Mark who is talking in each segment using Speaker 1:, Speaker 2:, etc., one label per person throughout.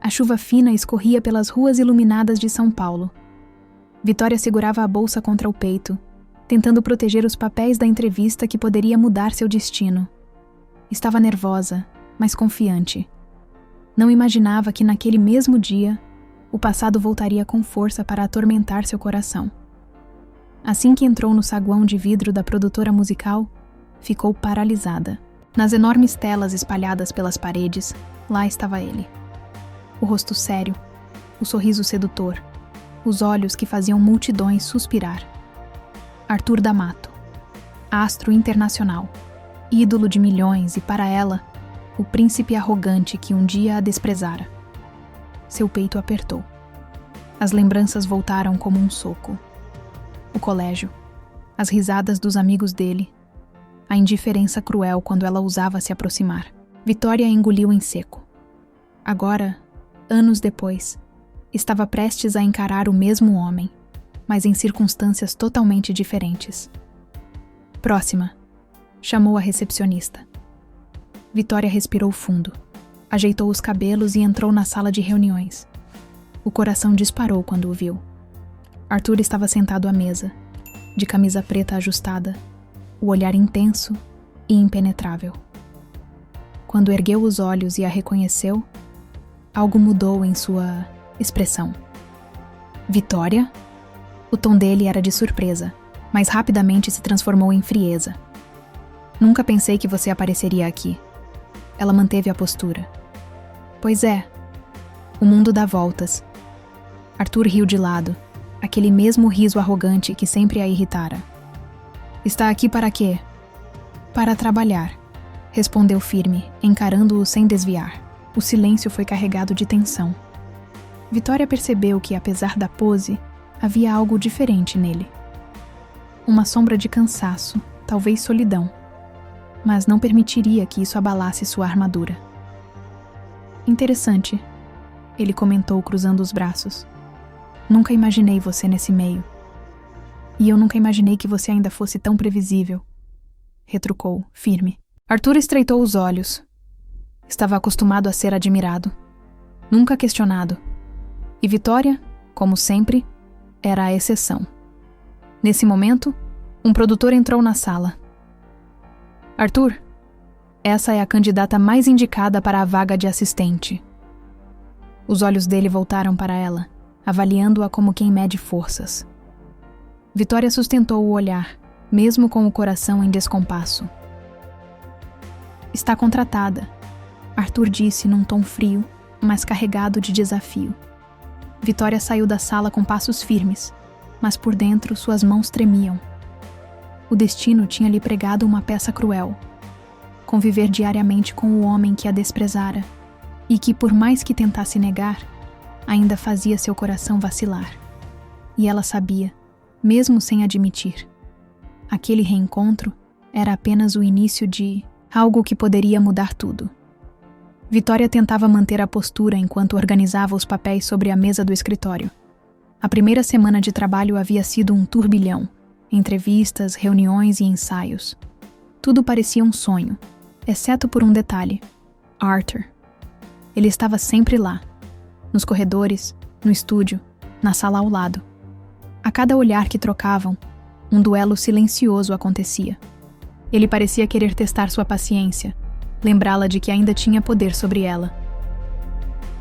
Speaker 1: A chuva fina escorria pelas ruas iluminadas de São Paulo. Vitória segurava a bolsa contra o peito, tentando proteger os papéis da entrevista que poderia mudar seu destino. Estava nervosa, mas confiante. Não imaginava que naquele mesmo dia, o passado voltaria com força para atormentar seu coração. Assim que entrou no saguão de vidro da produtora musical, ficou paralisada. Nas enormes telas espalhadas pelas paredes, lá estava ele. O rosto sério, o sorriso sedutor, os olhos que faziam multidões suspirar. Arthur D'Amato, astro internacional, ídolo de milhões e, para ela, o príncipe arrogante que um dia a desprezara. Seu peito apertou. As lembranças voltaram como um soco. O colégio, as risadas dos amigos dele, a indiferença cruel quando ela ousava se aproximar. Vitória engoliu em seco. Agora, anos depois, estava prestes a encarar o mesmo homem, mas em circunstâncias totalmente diferentes. Próxima, chamou a recepcionista. Vitória respirou fundo, ajeitou os cabelos e entrou na sala de reuniões. O coração disparou quando o viu. Arthur estava sentado à mesa, de camisa preta ajustada, o olhar intenso e impenetrável. Quando ergueu os olhos e a reconheceu, algo mudou em sua expressão. Vitória? O tom dele era de surpresa, mas rapidamente se transformou em frieza. Nunca pensei que você apareceria aqui. Ela manteve a postura. Pois é, o mundo dá voltas. Arthur riu de lado, aquele mesmo riso arrogante que sempre a irritara. Está aqui para quê? Para trabalhar, respondeu firme, encarando-o sem desviar. O silêncio foi carregado de tensão. Vitória percebeu que, apesar da pose, havia algo diferente nele. Uma sombra de cansaço, talvez solidão, mas não permitiria que isso abalasse sua armadura. Interessante, ele comentou cruzando os braços. Nunca imaginei você nesse meio. E eu nunca imaginei que você ainda fosse tão previsível, retrucou, firme. Arthur estreitou os olhos. Estava acostumado a ser admirado, nunca questionado. E Vitória, como sempre, era a exceção. Nesse momento, um produtor entrou na sala. Arthur, essa é a candidata mais indicada para a vaga de assistente. Os olhos dele voltaram para ela, avaliando-a como quem mede forças. Vitória sustentou o olhar, mesmo com o coração em descompasso. Está contratada, Arthur disse num tom frio, mas carregado de desafio. Vitória saiu da sala com passos firmes, mas por dentro suas mãos tremiam. O destino tinha lhe pregado uma peça cruel. Conviver diariamente com o homem que a desprezara e que, por mais que tentasse negar, ainda fazia seu coração vacilar. E ela sabia, mesmo sem admitir. Aquele reencontro era apenas o início de algo que poderia mudar tudo. Vitória tentava manter a postura enquanto organizava os papéis sobre a mesa do escritório. A primeira semana de trabalho havia sido um turbilhão. Entrevistas, reuniões e ensaios. Tudo parecia um sonho, exceto por um detalhe: Arthur. Ele estava sempre lá, nos corredores, no estúdio, na sala ao lado. A cada olhar que trocavam, um duelo silencioso acontecia. Ele parecia querer testar sua paciência, lembrá-la de que ainda tinha poder sobre ela.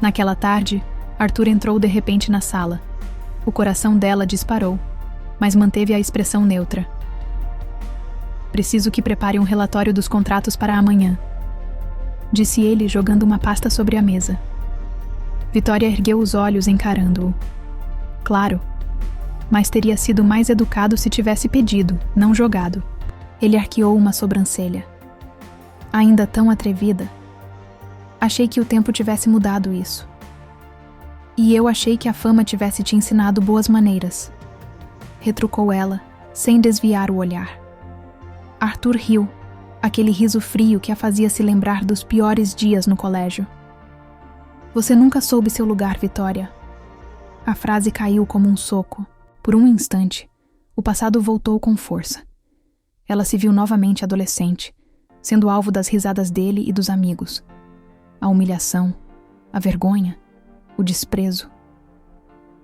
Speaker 1: Naquela tarde, Arthur entrou de repente na sala. O coração dela disparou, mas manteve a expressão neutra. Preciso que prepare um relatório dos contratos para amanhã, disse ele, jogando uma pasta sobre a mesa. Vitória ergueu os olhos encarando-o. Claro, mas teria sido mais educado se tivesse pedido, não jogado. Ele arqueou uma sobrancelha. Ainda tão atrevida. Achei que o tempo tivesse mudado isso. E eu achei que a fama tivesse te ensinado boas maneiras, retrucou ela, sem desviar o olhar. Arthur riu, aquele riso frio que a fazia se lembrar dos piores dias no colégio. Você nunca soube seu lugar, Vitória. A frase caiu como um soco. Por um instante, o passado voltou com força. Ela se viu novamente adolescente, sendo alvo das risadas dele e dos amigos. A humilhação, a vergonha, o desprezo.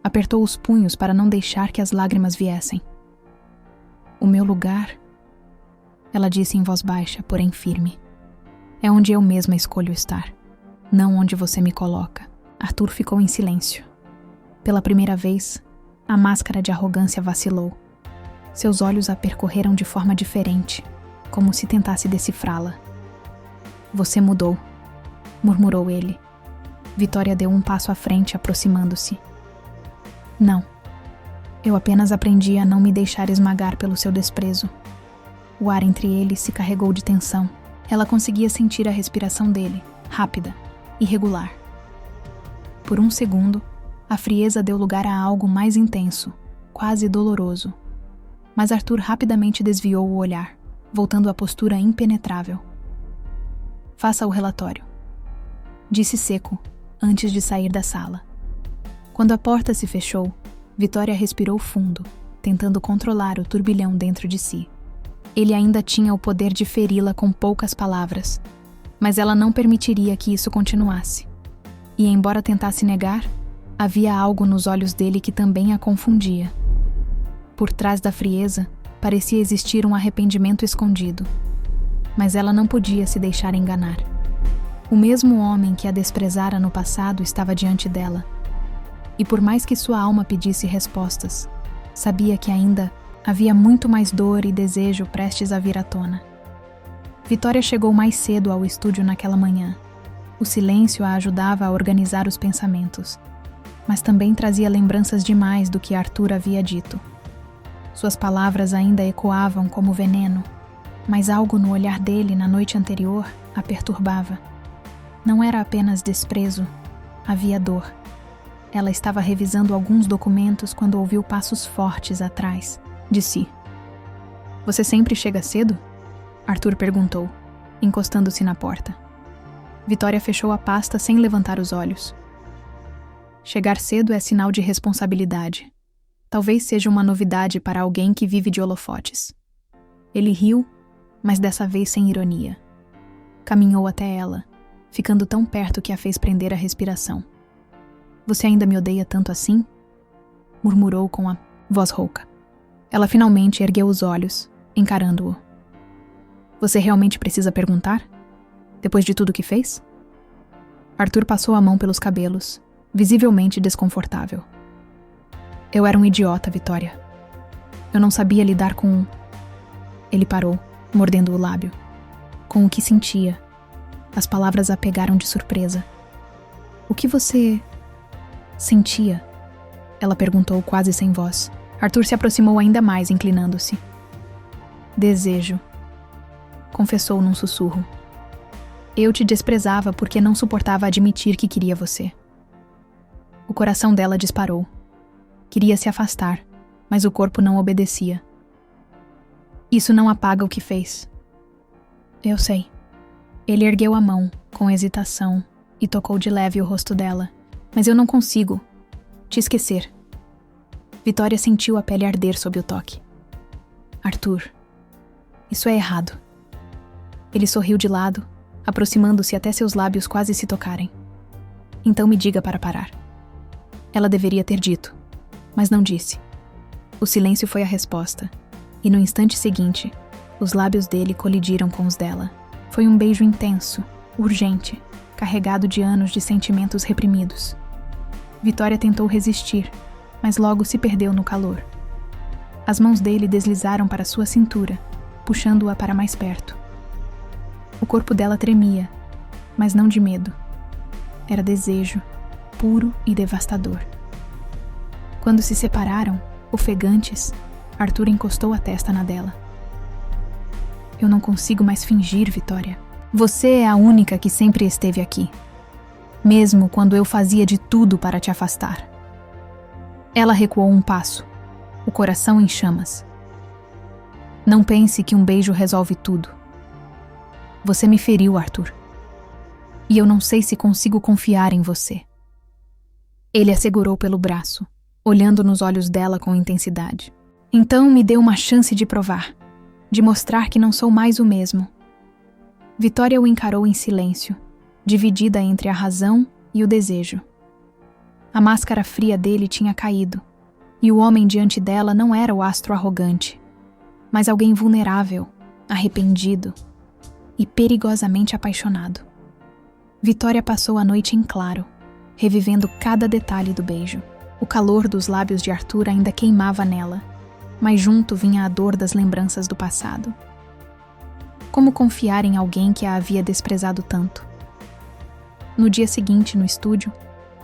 Speaker 1: Apertou os punhos para não deixar que as lágrimas viessem. O meu lugar, ela disse em voz baixa, porém firme, é onde eu mesma escolho estar, não onde você me coloca. Arthur ficou em silêncio. Pela primeira vez, a máscara de arrogância vacilou. Seus olhos a percorreram de forma diferente, como se tentasse decifrá-la. Você mudou, murmurou ele. Vitória deu um passo à frente, aproximando-se. Não. Eu apenas aprendi a não me deixar esmagar pelo seu desprezo. O ar entre eles se carregou de tensão. Ela conseguia sentir a respiração dele, rápida, irregular. Por um segundo, a frieza deu lugar a algo mais intenso, quase doloroso. Mas Arthur rapidamente desviou o olhar, voltando à postura impenetrável. Faça o relatório, disse seco, antes de sair da sala. Quando a porta se fechou, Vitória respirou fundo, tentando controlar o turbilhão dentro de si. Ele ainda tinha o poder de feri-la com poucas palavras, mas ela não permitiria que isso continuasse. E embora tentasse negar, havia algo nos olhos dele que também a confundia. Por trás da frieza, parecia existir um arrependimento escondido. Mas ela não podia se deixar enganar. O mesmo homem que a desprezara no passado estava diante dela. E por mais que sua alma pedisse respostas, sabia que ainda havia muito mais dor e desejo prestes a vir à tona. Vitória chegou mais cedo ao estúdio naquela manhã. O silêncio a ajudava a organizar os pensamentos, mas também trazia lembranças demais do que Arthur havia dito. Suas palavras ainda ecoavam como veneno, mas algo no olhar dele na noite anterior a perturbava. Não era apenas desprezo, havia dor. Ela estava revisando alguns documentos quando ouviu passos fortes atrás, de si. Você sempre chega cedo? Arthur perguntou, encostando-se na porta. Vitória fechou a pasta sem levantar os olhos. Chegar cedo é sinal de responsabilidade. Talvez seja uma novidade para alguém que vive de holofotes. Ele riu, mas dessa vez sem ironia. Caminhou até ela, ficando tão perto que a fez prender a respiração. Você ainda me odeia tanto assim? Murmurou com a voz rouca. Ela finalmente ergueu os olhos, encarando-o. Você realmente precisa perguntar? Depois de tudo que fez? Arthur passou a mão pelos cabelos, visivelmente desconfortável. Eu era um idiota, Vitória. Eu não sabia lidar com... Ele parou, mordendo o lábio. Com o que sentia. As palavras a pegaram de surpresa. O que você... sentia? Ela perguntou quase sem voz. Arthur se aproximou ainda mais, inclinando-se. Desejo. Confessou num sussurro. Eu te desprezava porque não suportava admitir que queria você. O coração dela disparou. Queria se afastar, mas o corpo não obedecia. Isso não apaga o que fez. Eu sei. Ele ergueu a mão, com hesitação, e tocou de leve o rosto dela. Mas eu não consigo te esquecer. Vitória sentiu a pele arder sob o toque. Arthur, isso é errado. Ele sorriu de lado, aproximando-se até seus lábios quase se tocarem. Então me diga para parar. Ela deveria ter dito, mas não disse. O silêncio foi a resposta, e no instante seguinte, os lábios dele colidiram com os dela. Foi um beijo intenso, urgente, carregado de anos de sentimentos reprimidos. Vitória tentou resistir, mas logo se perdeu no calor. As mãos dele deslizaram para sua cintura, puxando-a para mais perto. O corpo dela tremia, mas não de medo. Era desejo, puro e devastador. Quando se separaram, ofegantes, Arthur encostou a testa na dela. Eu não consigo mais fingir, Vitória. Você é a única que sempre esteve aqui. Mesmo quando eu fazia de tudo para te afastar. Ela recuou um passo, o coração em chamas. Não pense que um beijo resolve tudo. Você me feriu, Arthur. E eu não sei se consigo confiar em você. Ele a segurou pelo braço, olhando nos olhos dela com intensidade. Então me dê uma chance de provar, de mostrar que não sou mais o mesmo. Vitória o encarou em silêncio, dividida entre a razão e o desejo. A máscara fria dele tinha caído, e o homem diante dela não era o astro arrogante, mas alguém vulnerável, arrependido e perigosamente apaixonado. Vitória passou a noite em claro, revivendo cada detalhe do beijo. O calor dos lábios de Arthur ainda queimava nela, mas junto vinha a dor das lembranças do passado. Como confiar em alguém que a havia desprezado tanto? No dia seguinte, no estúdio,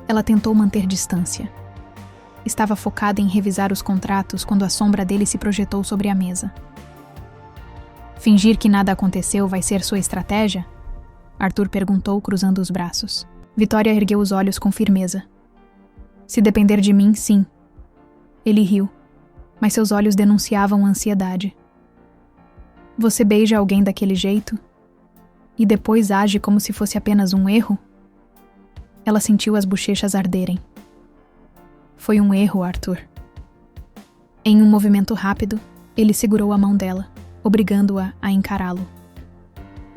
Speaker 1: ela tentou manter distância. Estava focada em revisar os contratos quando a sombra dele se projetou sobre a mesa. Fingir que nada aconteceu vai ser sua estratégia? Arthur perguntou, cruzando os braços. Vitória ergueu os olhos com firmeza. Se depender de mim, sim. Ele riu, mas seus olhos denunciavam ansiedade. Você beija alguém daquele jeito? E depois age como se fosse apenas um erro? Ela sentiu as bochechas arderem. Foi um erro, Arthur. Em um movimento rápido, ele segurou a mão dela, obrigando-a a encará-lo.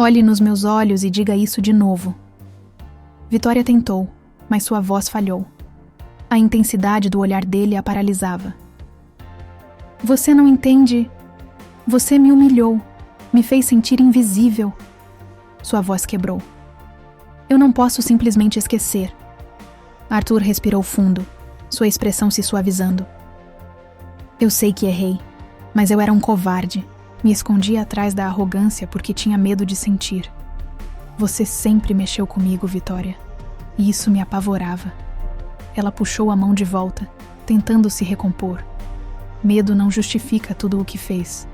Speaker 1: Olhe nos meus olhos e diga isso de novo. Vitória tentou, mas sua voz falhou. A intensidade do olhar dele a paralisava. Você não entende. Você me humilhou, me fez sentir invisível. Sua voz quebrou. Eu não posso simplesmente esquecer. Arthur respirou fundo, sua expressão se suavizando. Eu sei que errei, mas eu era um covarde. Me escondi atrás da arrogância porque tinha medo de sentir. Você sempre mexeu comigo, Vitória, e isso me apavorava. Ela puxou a mão de volta, tentando se recompor. Medo não justifica tudo o que fez.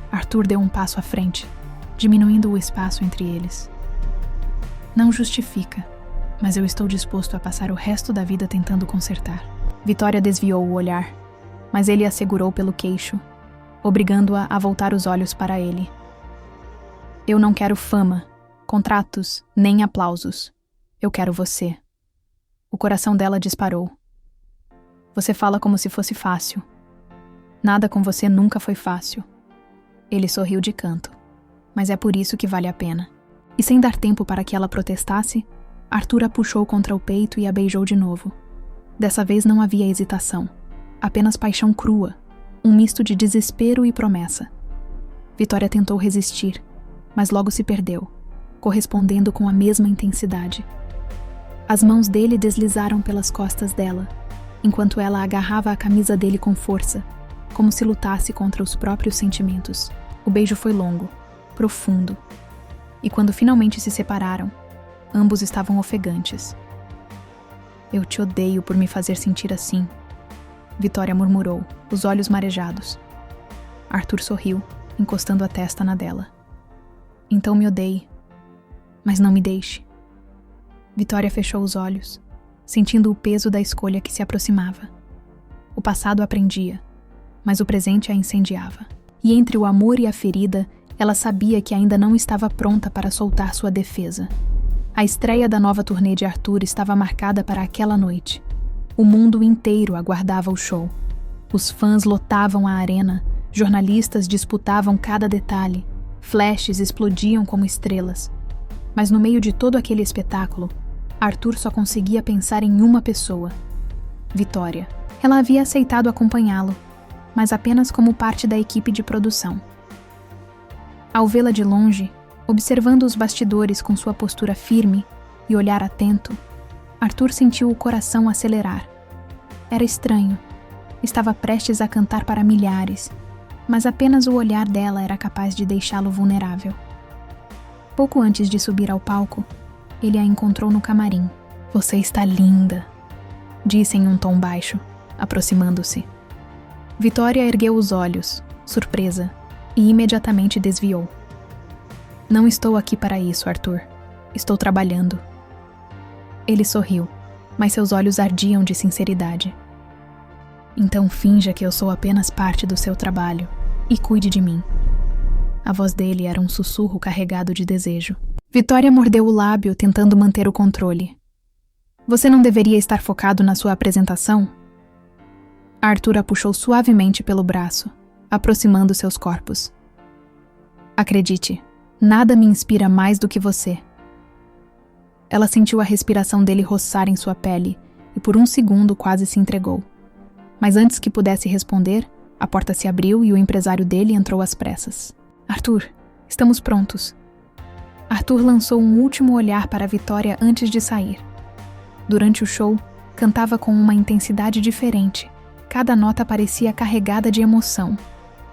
Speaker 1: Arthur deu um passo à frente, diminuindo o espaço entre eles. Não justifica, mas eu estou disposto a passar o resto da vida tentando consertar. Vitória desviou o olhar, mas ele a segurou pelo queixo, obrigando-a a voltar os olhos para ele. Eu não quero fama, contratos, nem aplausos. Eu quero você. O coração dela disparou. Você fala como se fosse fácil. Nada com você nunca foi fácil. Ele sorriu de canto, mas é por isso que vale a pena. E sem dar tempo para que ela protestasse, Arthur a puxou contra o peito e a beijou de novo. Dessa vez não havia hesitação, apenas paixão crua, um misto de desespero e promessa. Vitória tentou resistir, mas logo se perdeu, correspondendo com a mesma intensidade. As mãos dele deslizaram pelas costas dela, enquanto ela agarrava a camisa dele com força, como se lutasse contra os próprios sentimentos. O beijo foi longo, profundo, e quando finalmente se separaram, ambos estavam ofegantes. Eu te odeio por me fazer sentir assim, Vitória murmurou, os olhos marejados. Arthur sorriu, encostando a testa na dela. Então me odeie, mas não me deixe. Vitória fechou os olhos, sentindo o peso da escolha que se aproximava. O passado a prendia, mas o presente a incendiava. E entre o amor e a ferida, ela sabia que ainda não estava pronta para soltar sua defesa. A estreia da nova turnê de Arthur estava marcada para aquela noite. O mundo inteiro aguardava o show. Os fãs lotavam a arena, jornalistas disputavam cada detalhe, flashes explodiam como estrelas. Mas no meio de todo aquele espetáculo, Arthur só conseguia pensar em uma pessoa: Vitória. Ela havia aceitado acompanhá-lo, mas apenas como parte da equipe de produção. Ao vê-la de longe, observando os bastidores com sua postura firme e olhar atento, Arthur sentiu o coração acelerar. Era estranho. Estava prestes a cantar para milhares, mas apenas o olhar dela era capaz de deixá-lo vulnerável. Pouco antes de subir ao palco, ele a encontrou no camarim. Você está linda, disse em um tom baixo, aproximando-se. Vitória ergueu os olhos, surpresa, e imediatamente desviou. Não estou aqui para isso, Arthur. Estou trabalhando. Ele sorriu, mas seus olhos ardiam de sinceridade. Então finja que eu sou apenas parte do seu trabalho e cuide de mim. A voz dele era um sussurro carregado de desejo. Vitória mordeu o lábio, tentando manter o controle. Você não deveria estar focado na sua apresentação? Arthur a puxou suavemente pelo braço, aproximando seus corpos. Acredite, nada me inspira mais do que você. Ela sentiu a respiração dele roçar em sua pele, e por um segundo quase se entregou. Mas antes que pudesse responder, a porta se abriu e o empresário dele entrou às pressas. Arthur, estamos prontos. Arthur lançou um último olhar para Vitória antes de sair. Durante o show, cantava com uma intensidade diferente. Cada nota parecia carregada de emoção.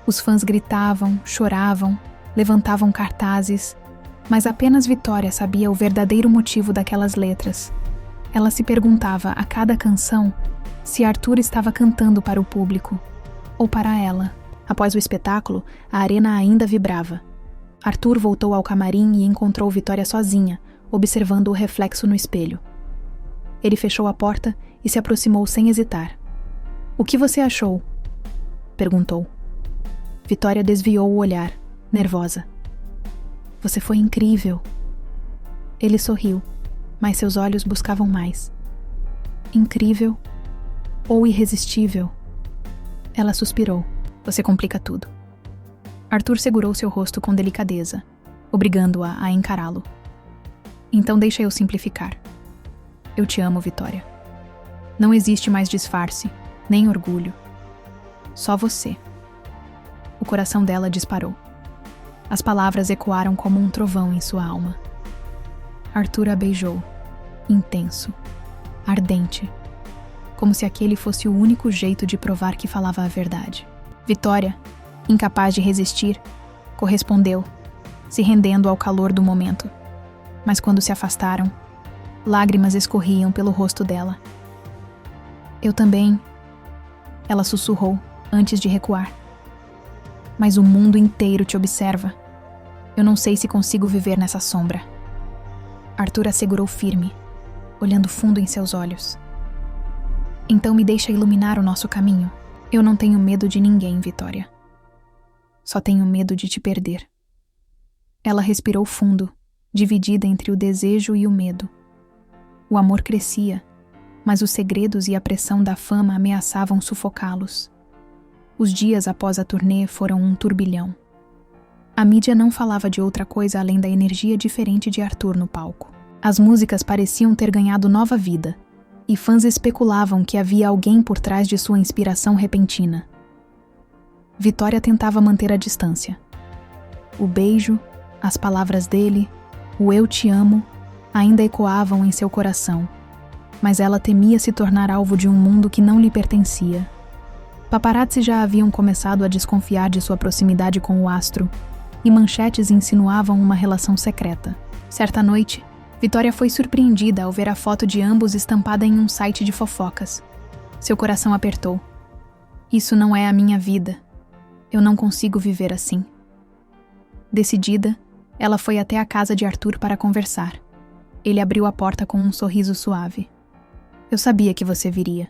Speaker 1: Os fãs gritavam, choravam, levantavam cartazes, mas apenas Vitória sabia o verdadeiro motivo daquelas letras. Ela se perguntava a cada canção se Arthur estava cantando para o público ou para ela. Após o espetáculo, a arena ainda vibrava. Arthur voltou ao camarim e encontrou Vitória sozinha, observando o reflexo no espelho. Ele fechou a porta e se aproximou sem hesitar. "O que você achou?" perguntou. Vitória desviou o olhar, nervosa. "Você foi incrível." Ele sorriu, mas seus olhos buscavam mais. "Incrível ou irresistível?" Ela suspirou. "Você complica tudo." Arthur segurou seu rosto com delicadeza, obrigando-a a encará-lo. "Então deixa eu simplificar. Eu te amo, Vitória. Não existe mais disfarce, nem orgulho. Só você." O coração dela disparou. As palavras ecoaram como um trovão em sua alma. Arthur a beijou, intenso, ardente, como se aquele fosse o único jeito de provar que falava a verdade. Vitória, incapaz de resistir, correspondeu, se rendendo ao calor do momento. Mas quando se afastaram, lágrimas escorriam pelo rosto dela. "Eu também," ela sussurrou antes de recuar. "Mas o mundo inteiro te observa. Eu não sei se consigo viver nessa sombra." Arthur a segurou firme, olhando fundo em seus olhos. "Então me deixa iluminar o nosso caminho. Eu não tenho medo de ninguém, Vitória. Só tenho medo de te perder." Ela respirou fundo, dividida entre o desejo e o medo. O amor crescia, mas os segredos e a pressão da fama ameaçavam sufocá-los. Os dias após a turnê foram um turbilhão. A mídia não falava de outra coisa além da energia diferente de Arthur no palco. As músicas pareciam ter ganhado nova vida, e fãs especulavam que havia alguém por trás de sua inspiração repentina. Vitória tentava manter a distância. O beijo, as palavras dele, o "eu te amo", ainda ecoavam em seu coração, mas ela temia se tornar alvo de um mundo que não lhe pertencia. Paparazzi já haviam começado a desconfiar de sua proximidade com o astro, e manchetes insinuavam uma relação secreta. Certa noite, Vitória foi surpreendida ao ver a foto de ambos estampada em um site de fofocas. Seu coração apertou. "Isso não é a minha vida. Eu não consigo viver assim." Decidida, ela foi até a casa de Arthur para conversar. Ele abriu a porta com um sorriso suave. "Eu sabia que você viria."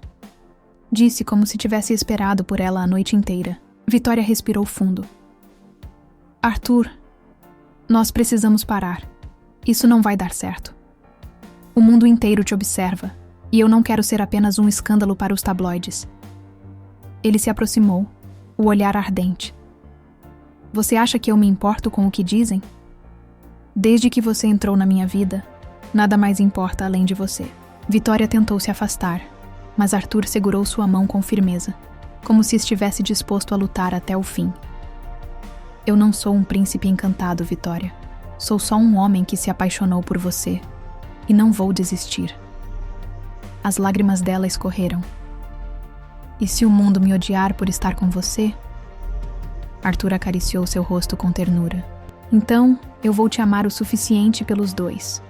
Speaker 1: Disse como se tivesse esperado por ela a noite inteira. Vitória respirou fundo. "Arthur, nós precisamos parar. Isso não vai dar certo. O mundo inteiro te observa, e eu não quero ser apenas um escândalo para os tabloides." Ele se aproximou, o olhar ardente. "Você acha que eu me importo com o que dizem? Desde que você entrou na minha vida, nada mais importa além de você." Vitória tentou se afastar, mas Arthur segurou sua mão com firmeza, como se estivesse disposto a lutar até o fim. "Eu não sou um príncipe encantado, Vitória. Sou só um homem que se apaixonou por você, e não vou desistir." As lágrimas dela escorreram. "E se o mundo me odiar por estar com você?" Arthur acariciou seu rosto com ternura. "Então, eu vou te amar o suficiente pelos dois."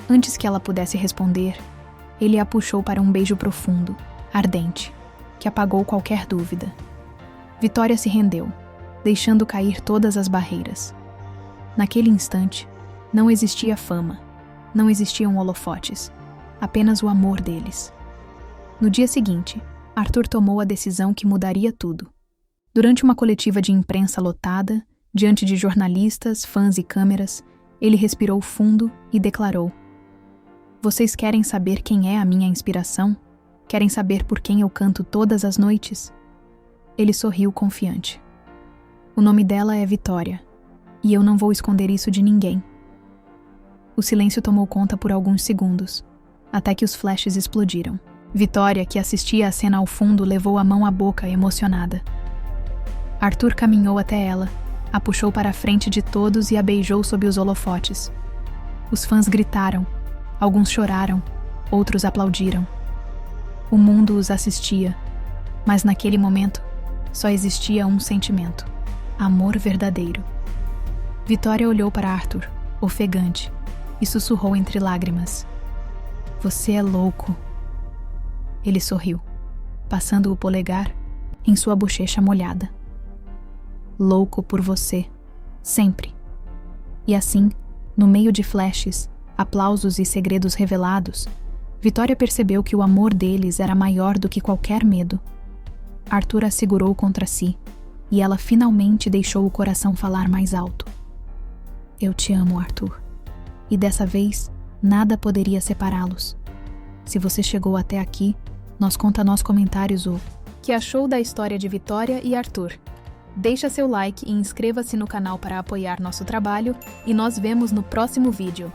Speaker 1: Antes que ela pudesse responder, ele a puxou para um beijo profundo, ardente, que apagou qualquer dúvida. Vitória se rendeu, deixando cair todas as barreiras. Naquele instante, não existia fama, não existiam holofotes, apenas o amor deles. No dia seguinte, Arthur tomou a decisão que mudaria tudo. Durante uma coletiva de imprensa lotada, diante de jornalistas, fãs e câmeras, ele respirou fundo e declarou: "Vocês querem saber quem é a minha inspiração? Querem saber por quem eu canto todas as noites?" Ele sorriu confiante. "O nome dela é Vitória, e eu não vou esconder isso de ninguém." O silêncio tomou conta por alguns segundos, até que os flashes explodiram. Vitória, que assistia a cena ao fundo, levou a mão à boca, emocionada. Arthur caminhou até ela, a puxou para a frente de todos e a beijou sob os holofotes. Os fãs gritaram, alguns choraram, outros aplaudiram. O mundo os assistia, mas naquele momento só existia um sentimento: amor verdadeiro. Vitória olhou para Arthur, ofegante, e sussurrou entre lágrimas: "Você é louco." Ele sorriu, passando o polegar em sua bochecha molhada. "Louco por você, sempre." E assim, no meio de flashes, aplausos e segredos revelados, Vitória percebeu que o amor deles era maior do que qualquer medo. Arthur a segurou contra si, e ela finalmente deixou o coração falar mais alto. "Eu te amo, Arthur. E dessa vez, nada poderia separá-los. Se você chegou até aqui, conta nos comentários o que achou da história de Vitória e Arthur. Deixa seu like e inscreva-se no canal para apoiar nosso trabalho, e nós vemos no próximo vídeo.